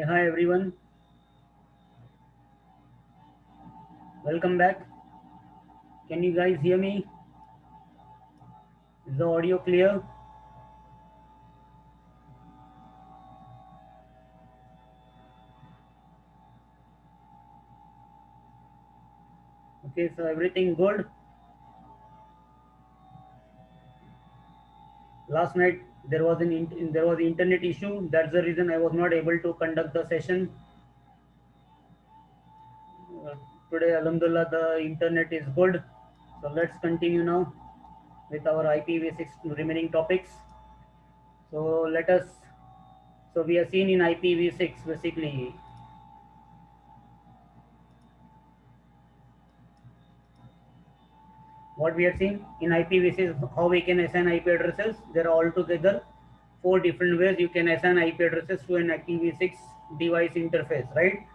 Hi everyone, welcome back. Can you guys hear me? Is the audio clear? Okay, so everything good. Last night there was internet issue. That's the reason I was not able to conduct the session. Uh, Today, Alhamdulillah, the internet is good. So let's continue now with our IPv6 remaining topics. So let us. So we have seen in IPv6 basically what we have seen in IPv6 is how we can assign IP addresses. There are altogether four different ways you can assign IP addresses to an IPv6 device interface, right?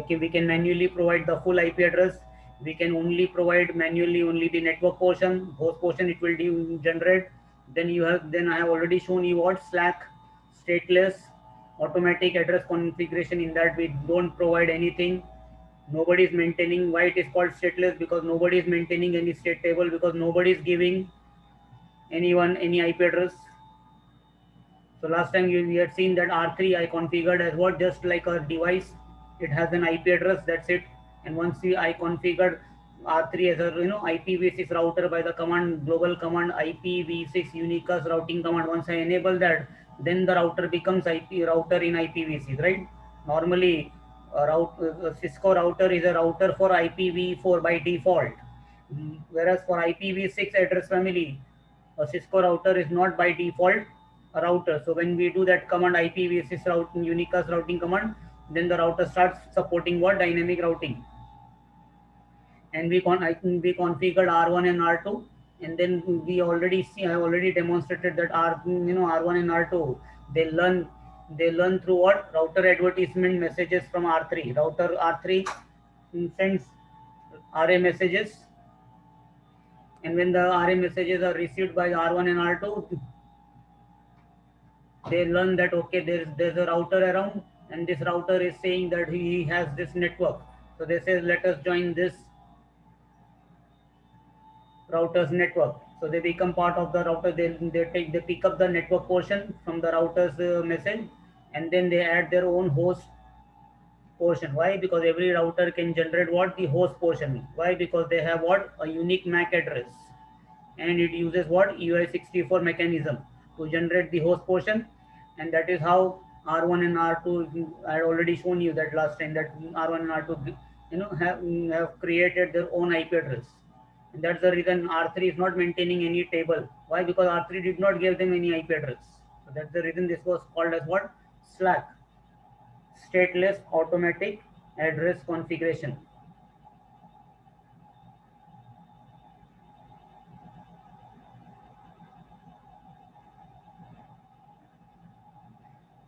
We can manually provide the full IP address. We can only provide manually only the network portion. Host portion it will generate. Then I have already shown you what Slack stateless automatic address configuration. In that we don't provide anything. Nobody is maintaining. Why it is called stateless? Because nobody is maintaining any state table, because nobody is giving anyone any IP address. So last time we had seen that R3 I configured as what, just like a device, it has an IP address, that's it. And once I configured R3 as a IPv6 router by the command global command IPv6 unicast routing command, once I enable that, then the router becomes IP router in IPv6, right? Normally Cisco router is a router for IPv4 by default. Whereas for IPv6 address family, a Cisco router is not by default a router. So when we do that command IPv6 routing unicast routing command, then the router starts supporting what, dynamic routing. And we configured R1 and R2, and then we already see I already demonstrated that R1 and R2, they learn through what, router advertisement messages from R3. Router R3 sends RA messages, and when the RA messages are received by R1 and R2, they learn that okay, there's a router around, and this router is saying that he has this network. So they say let us join this router's network. So they become part of the router. They pick up the network portion from the router's message, and then they add their own host portion. Why? Because every router can generate what, the host portion. Why? Because they have what, a unique MAC address, and it uses what, UI64 mechanism to generate the host portion. And that is how R1 and R2, I had already shown you that last time, that R1 and R2 have created their own IP address. And that's the reason R3 is not maintaining any table. Why? Because R3 did not give them any IP address. So that's the reason this was called as what, Slack, stateless automatic address configuration.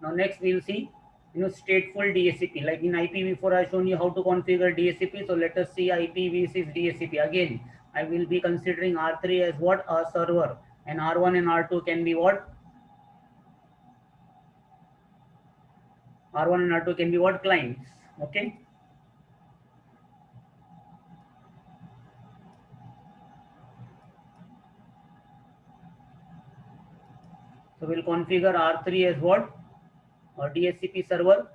Now next we'll see stateful DHCP. Like in IPv4 I've shown you how to configure DHCP. So let us see IPv6 DHCP. Again, I will be considering R3 as what, a server, and R1 and R2 can be what, R1 and R2 can be what, clients. Okay. So we'll configure R3 as what, a DHCP server,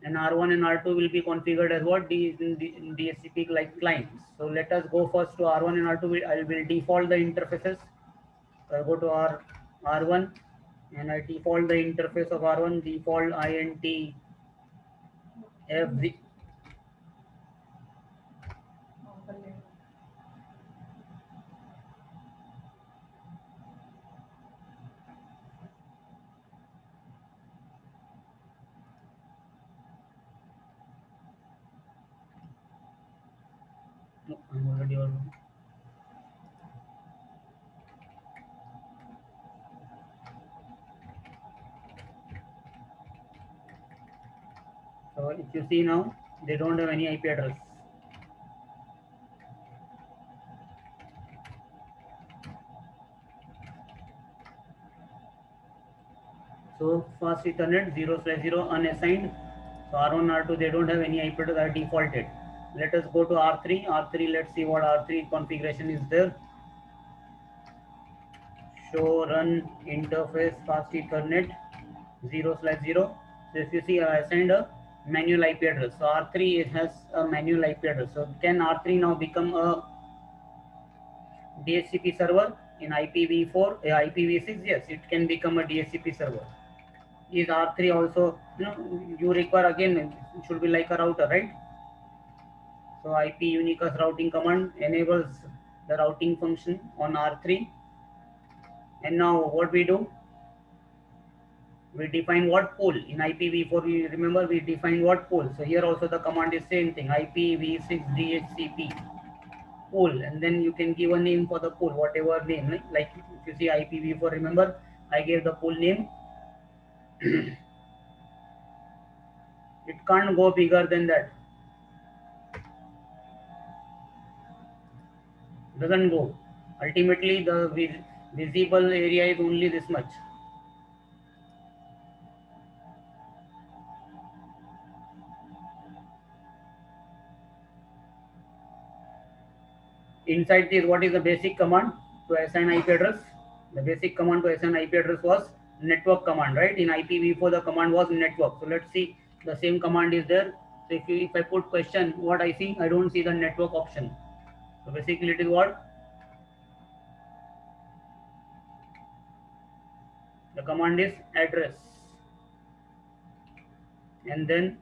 and R1 and R2 will be configured as what, DHCP like clients. So let us go first to R1 and R2. I will default the interfaces. So I go to R1, and I default the interface of R1, default int f. No, I'm already on. So if you see now, they don't have any IP address. So fast Ethernet 0/0 unassigned So R1, R2, they don't have any IP address, are defaulted. Let us go to R3. R3, let's see what R3 configuration is there. Show run interface fast Ethernet 0/0. So if you see, I assigned a manual IP address. So R3 has a manual IP address. So can R3 now become a DHCP server in IPv4, IPv6? Yes, it can become a DHCP server. Is R3 also, you require again, it should be like a router, right? So IP unicast routing command enables the routing function on R3. And now what we do? We define what pool in IPv4. We remember we define what pool. So here also the command is same thing, IPv6 DHCP pool, and then you can give a name for the pool, whatever name. Like if you see IPv4, remember I gave the pool name. It can't go bigger than that. Doesn't go. Ultimately, the visible area is only this much. Inside this, what is the basic command to assign IP address? The basic command to assign IP address was network command, right? In IPv4, the command was network. So let's see, the same command is there. So if I put question, what I see, I don't see the network option. So basically, it is what? The command is address, and then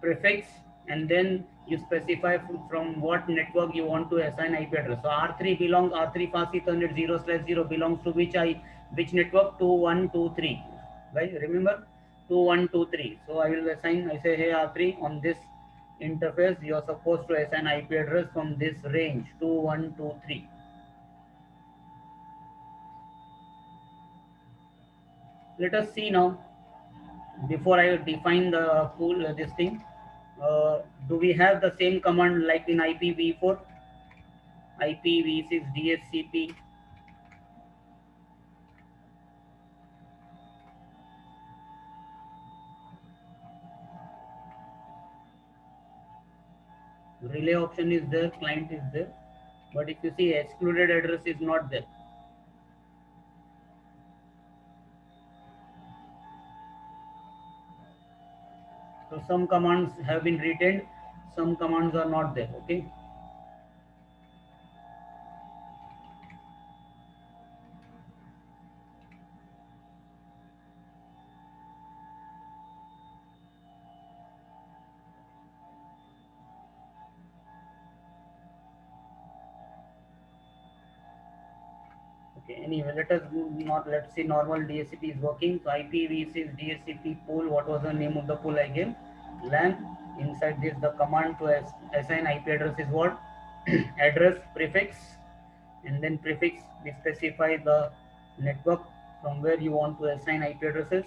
prefix, and then you specify from what network you want to assign IP address. So R3 belongs, R3 fast Ethernet 0/0 belongs to which network? 2123, right? Remember 2123. So I will assign, I say, hey R3, on this interface you are supposed to assign IP address from this range 2123. Let us see now, before I define the pool, this thing, do we have the same command like in IPv4, IPv6 DHCP? Relay option is there, client is there, but if you see, excluded address is not there. So some commands have been retained, some commands are not there. Okay. Okay, anyway, let's see, normal DHCP is working. So IPv6 DHCP pool, what was the name of the pool I gave? LAN. Inside this, the command to assign IP address is what? Address prefix, and then prefix, we specify the network from where you want to assign IP addresses.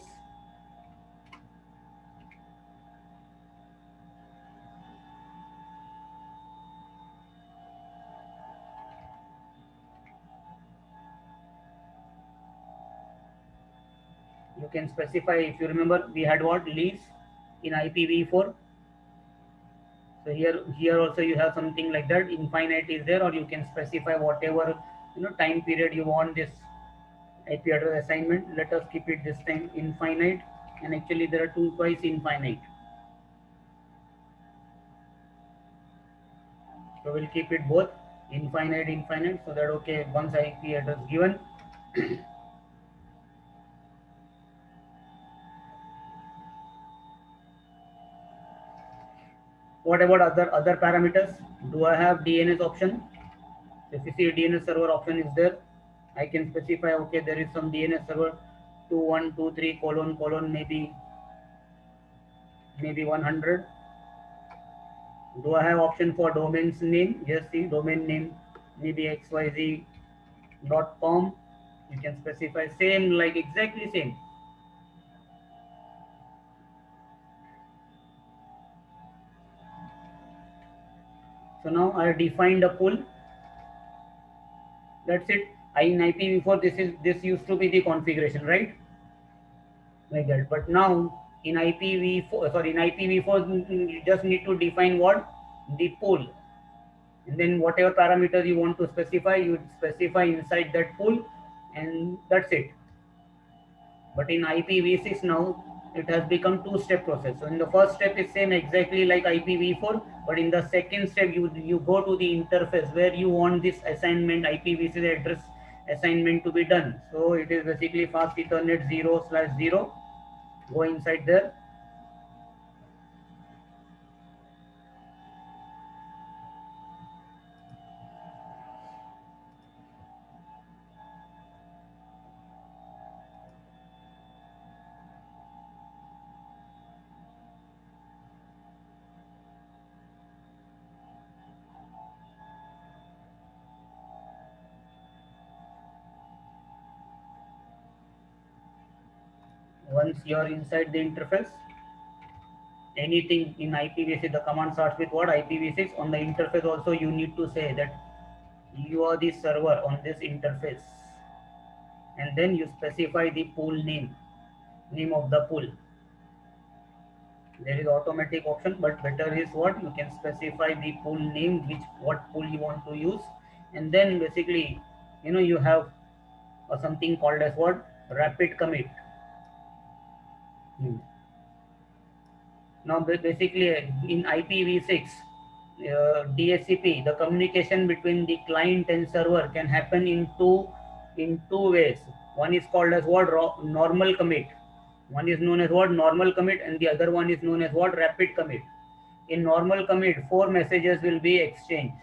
You can specify, if you remember, we had what? Lease in IPv4. So here also you have something like that. Infinite is there, or you can specify whatever time period you want this IP address assignment. Let us keep it this time infinite, and actually there are twice infinite. So we'll keep it both infinite, so that okay, once IP address given. What about other parameters? Do I have DNS option? So if you see DNS server option is there, I can specify, okay, there is some DNS server 2123 colon maybe 100. Do I have option for domain's name? Yes, see, domain name maybe xyz.com. You can specify same, like exactly same. So now I defined a pool. That's it. In IPv4, this used to be the configuration, right? Like that. But now In IPv4, sorry, in IPv4, you just need to define what? The pool. And then whatever parameters you want to specify, you specify inside that pool, and that's it. But in IPv6 now, it has become two-step process. So in the first step is same exactly like IPv4, but in the second step, you go to the interface where you want this assignment, IPv6 address assignment to be done. So it is basically fast Ethernet 0/0. Go inside there. Once you are inside the interface, anything in IPv6, the command starts with what? IPv6. On the interface also, you need to say that you are the server on this interface, and then you specify the pool name of the pool. There is automatic option, but better is what? You can specify the pool name, what pool you want to use, and then basically, you have something called as what? Rapid commit. Hmm. Now, basically, in IPv6, DHCP, the communication between the client and server can happen in two ways. One is called as what? Normal commit. One is known as what? Normal commit, and the other one is known as what? Rapid commit. In normal commit, 4 messages will be exchanged,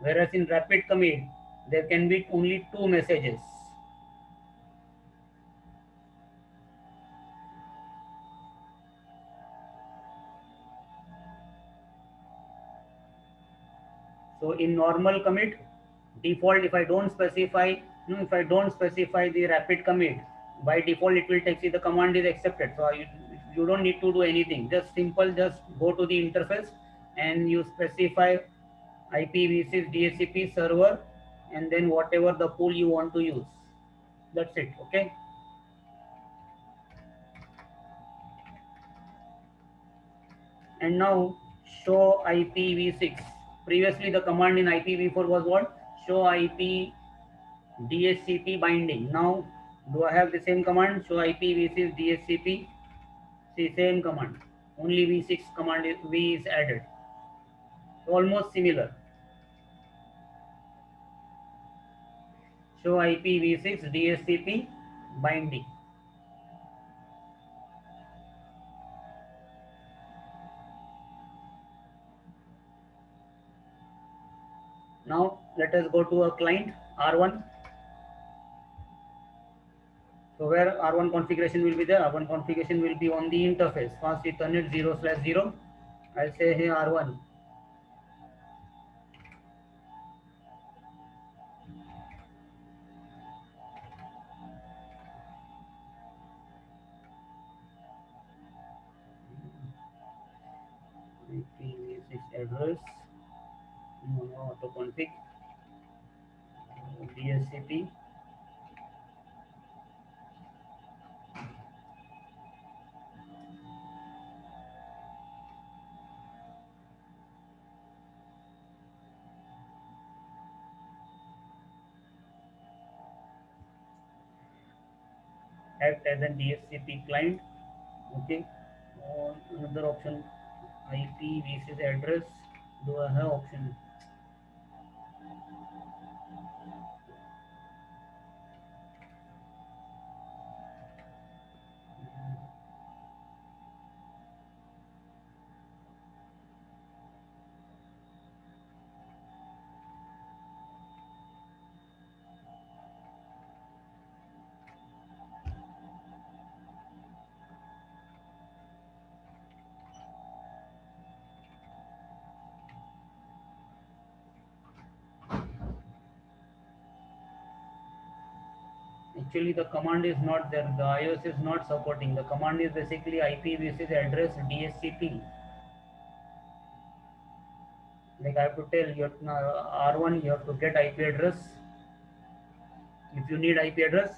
whereas in rapid commit, there can be only 2 messages. So in normal commit, default, if I don't specify, if I don't specify the rapid commit, by default it will take, see, the command is accepted. So you don't need to do anything. Just simple, just go to the interface and you specify IPv6 DHCP server, and then whatever the pool you want to use. That's it. Okay. And now show IPv6. Previously the command in IPv4 was what? Show IP DHCP binding. Now do I have the same command? Show IPv6 DHCP. See, same command. Only v6 command is added. So almost similar. Show IPv6 DHCP binding. Now let us go to a client R1. So where R1 configuration will be there? R1 configuration will be on the interface. Fast Ethernet 0/0. I'll say here R1. IPv6 address. Auto config. DHCP. Act as a DHCP client. Okay. Another option, IPv6 address. Do I have option? Actually, the command is not there. The iOS is not supporting. The command is basically IPv6 address DHCP. Like I have to tell you, R1, you have to get IP address. If you need IP address,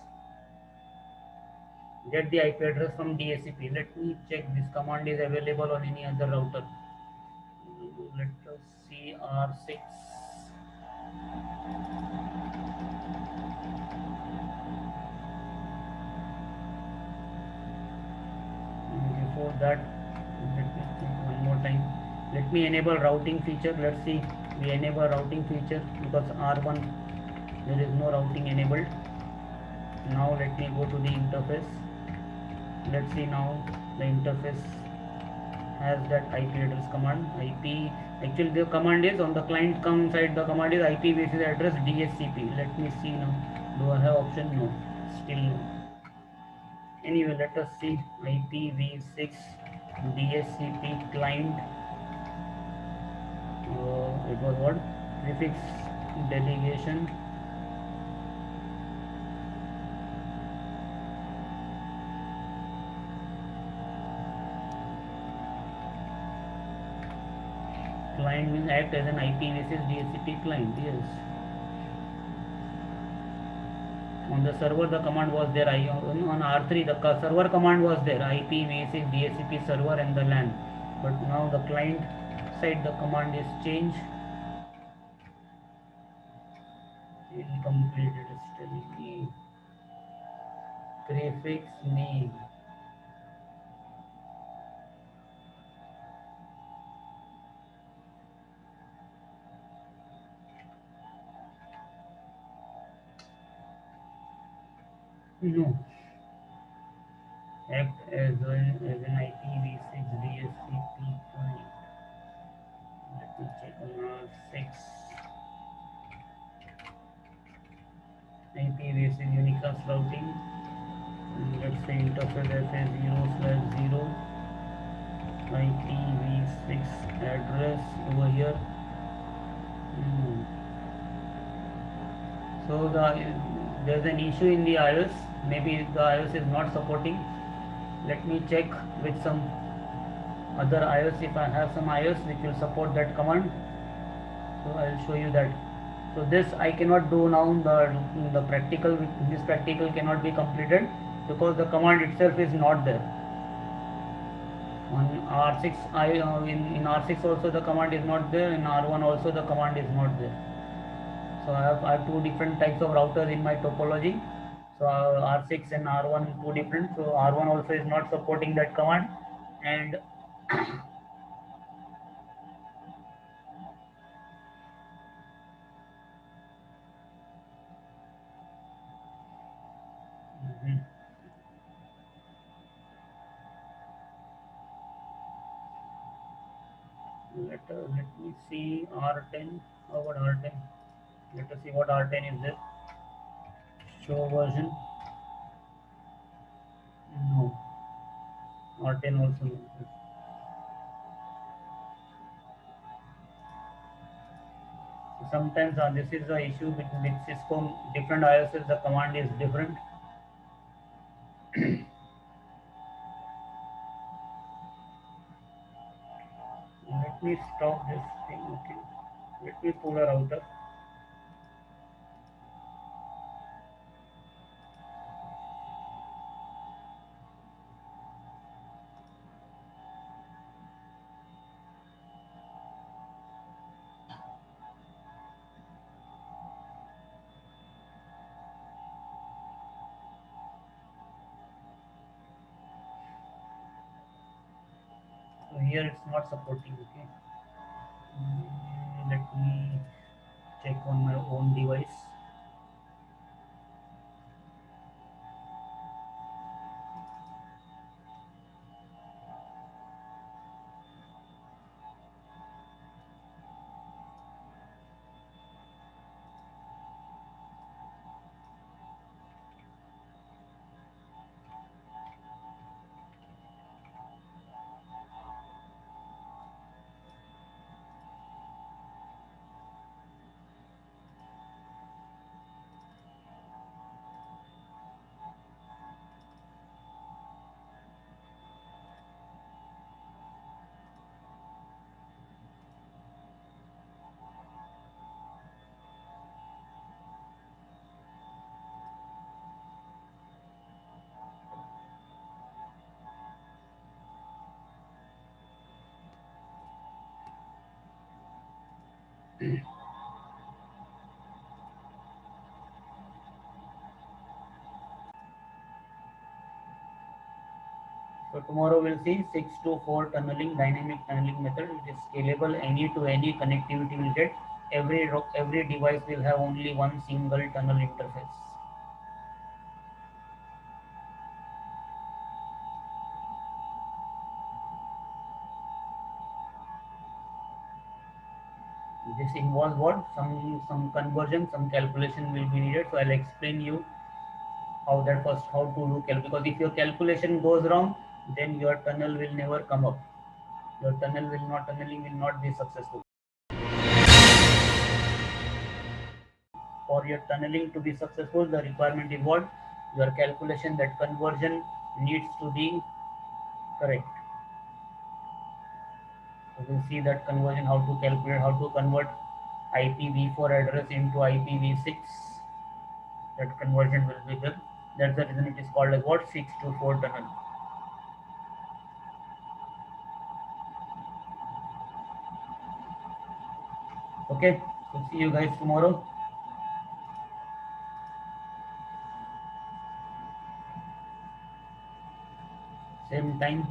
Get the IP address from DHCP. Let me check this command is available on any other router. Let us see R6. Before that, let me check one more time. Let me enable routing feature. Let's see. We enable routing feature because R1 there is no routing enabled. Now let me go to the interface. Let's see now the interface has that IP address command. IP actually the command is on the client come side. The command is IP basis address DHCP. Let me see now. Do I have option? No. Still no. Anyway, let us see IPv6 DHCP client. It was what? Prefix delegation. Client means act as an IPv6 DHCP client. Yes. On the server, the command was there. On R3, the server command was there. IPv6 DHCP server and the LAN. But now the client side, the command is changed. Incomplete. It is telling me prefix name. No. Act as an IPv6 DHCP client. Let me check on R6. IPv6 unicast routing. Let's say interface as 0/0 IPv6 address over here. So there's an issue in the iOS. Maybe the iOS is not supporting. Let me check with some other iOS if I have some iOS which will support that command. So I'll show you that. So this I cannot do now. The practical, this practical cannot be completed because the command itself is not there. On R6, in R6 also the command is not there. In R1 also the command is not there. So I have two different types of routers in my topology. So R6 and R1 two different. So R1 also is not supporting that command, and let me see R10. How about R10? Let us see what R10 is there. Show version. No. R10 also no. So sometimes this is the issue with Cisco. Different IOSs, the command is different. Let me stop this thing. Okay. Let me pull a router. So here it's not supporting. Okay. Let me check on my own device. So tomorrow we'll see 6 to 4 tunneling, dynamic tunneling method. It is scalable, any to any connectivity will get. Every device will have only one single tunnel interface. This involves what? Some conversion, some calculation will be needed. So I'll explain you how to do because if your calculation goes wrong, then your tunnel will never come up. Your tunneling will not be successful. For your tunneling to be successful, the requirement is what? Your calculation, that conversion needs to be correct. So we'll see that conversion, how to calculate, how to convert IPv4 address into IPv6. That conversion will be done. That's the reason it is called as what? 6 to 4 tunnel. Okay, so see you guys tomorrow. Same time.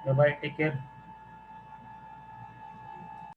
Bye bye. Take care.